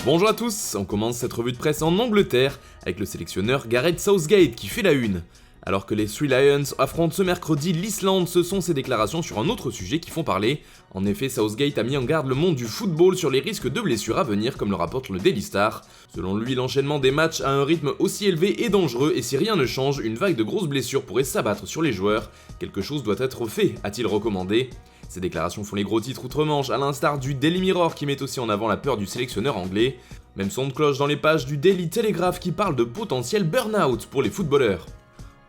Bonjour à tous, on commence cette revue de presse en Angleterre avec le sélectionneur Gareth Southgate qui fait la une. Alors que les Three Lions affrontent ce mercredi l'Islande, ce sont ses déclarations sur un autre sujet qui font parler. En effet, Southgate a mis en garde le monde du football sur les risques de blessures à venir, comme le rapporte le Daily Star. Selon lui, l'enchaînement des matchs à un rythme aussi élevé est dangereux et si rien ne change, une vague de grosses blessures pourrait s'abattre sur les joueurs. Quelque chose doit être fait, a-t-il recommandé. Ces déclarations font les gros titres outre-Manche, à l'instar du Daily Mirror qui met aussi en avant la peur du sélectionneur anglais. Même son de cloche dans les pages du Daily Telegraph qui parle de potentiel burn-out pour les footballeurs.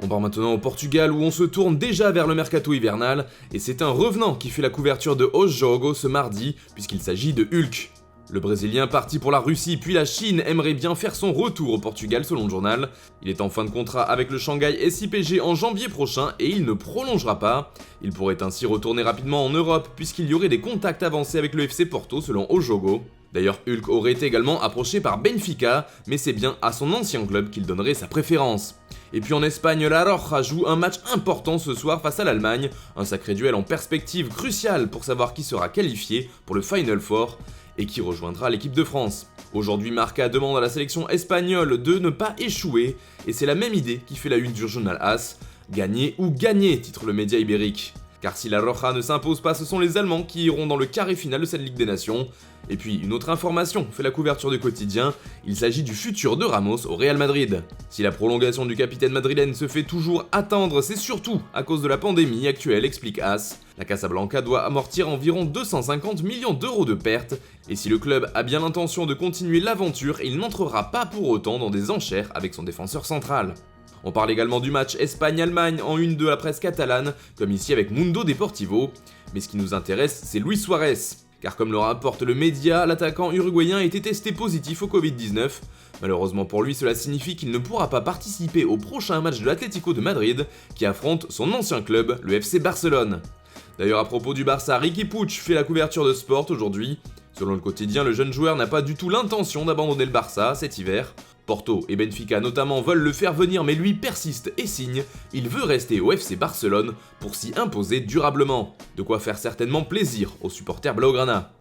On part maintenant au Portugal où on se tourne déjà vers le mercato hivernal et c'est un revenant qui fait la couverture de Os Jogos ce mardi puisqu'il s'agit de Hulk. Le Brésilien parti pour la Russie puis la Chine aimerait bien faire son retour au Portugal selon le journal. Il est en fin de contrat avec le Shanghai SIPG en janvier prochain et il ne prolongera pas. Il pourrait ainsi retourner rapidement en Europe puisqu'il y aurait des contacts avancés avec le FC Porto selon Os Jogos. D'ailleurs, Hulk aurait été également approché par Benfica, mais c'est bien à son ancien club qu'il donnerait sa préférence. Et puis en Espagne, la Roja joue un match important ce soir face à l'Allemagne, un sacré duel en perspective crucial pour savoir qui sera qualifié pour le Final Four et qui rejoindra l'équipe de France. Aujourd'hui, Marca demande à la sélection espagnole de ne pas échouer, et c'est la même idée qui fait la une du journal AS. Gagner ou gagner, titre le média ibérique. Car si la Roja ne s'impose pas, ce sont les Allemands qui iront dans le carré final de cette Ligue des Nations. Et puis, une autre information fait la couverture du quotidien, il s'agit du futur de Ramos au Real Madrid. Si la prolongation du capitaine madrilène se fait toujours attendre, c'est surtout à cause de la pandémie actuelle, explique AS. La Casablanca doit amortir environ 250 millions d'euros de pertes, et si le club a bien l'intention de continuer l'aventure, il n'entrera pas pour autant dans des enchères avec son défenseur central. On parle également du match Espagne-Allemagne en une de la presse catalane, comme ici avec Mundo Deportivo. Mais ce qui nous intéresse, c'est Luis Suarez. Car comme le rapporte le média, l'attaquant uruguayen a été testé positif au Covid-19. Malheureusement pour lui, cela signifie qu'il ne pourra pas participer au prochain match de l'Atlético de Madrid, qui affronte son ancien club, le FC Barcelone. D'ailleurs, à propos du Barça, Riqui Puig fait la couverture de Sport aujourd'hui. Selon le quotidien, le jeune joueur n'a pas du tout l'intention d'abandonner le Barça cet hiver. Porto et Benfica notamment veulent le faire venir mais lui persiste et signe, il veut rester au FC Barcelone pour s'y imposer durablement. De quoi faire certainement plaisir aux supporters blaugrana.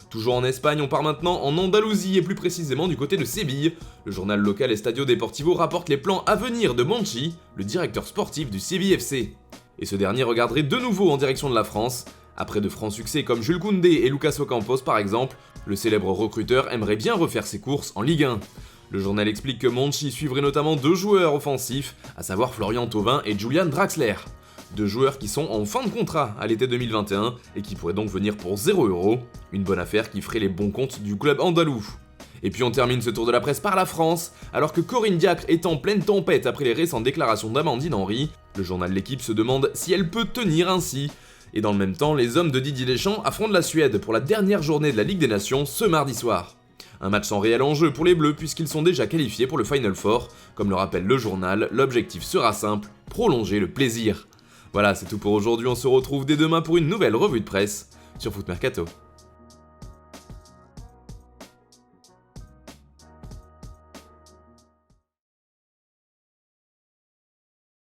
Toujours en Espagne, on part maintenant en Andalousie et plus précisément du côté de Séville. Le journal local Estadio Deportivo rapporte les plans à venir de Monchi, le directeur sportif du Séville FC. Et ce dernier regarderait de nouveau en direction de la France. Après de francs succès comme Jules Koundé et Lucas Ocampos par exemple, le célèbre recruteur aimerait bien refaire ses courses en Ligue 1. Le journal explique que Monchi suivrait notamment deux joueurs offensifs, à savoir Florian Thauvin et Julian Draxler. Deux joueurs qui sont en fin de contrat à l'été 2021 et qui pourraient donc venir pour 0€, une bonne affaire qui ferait les bons comptes du club andalou. Et puis on termine ce tour de la presse par la France, alors que Corinne Diacre est en pleine tempête après les récentes déclarations d'Amandine Henry, le journal L'Équipe se demande si elle peut tenir ainsi. Et dans le même temps, les hommes de Didier Deschamps affrontent la Suède pour la dernière journée de la Ligue des Nations ce mardi soir. Un match sans réel enjeu pour les Bleus puisqu'ils sont déjà qualifiés pour le Final Four. Comme le rappelle le journal, l'objectif sera simple, prolonger le plaisir. Voilà, c'est tout pour aujourd'hui, on se retrouve dès demain pour une nouvelle revue de presse sur Foot Mercato.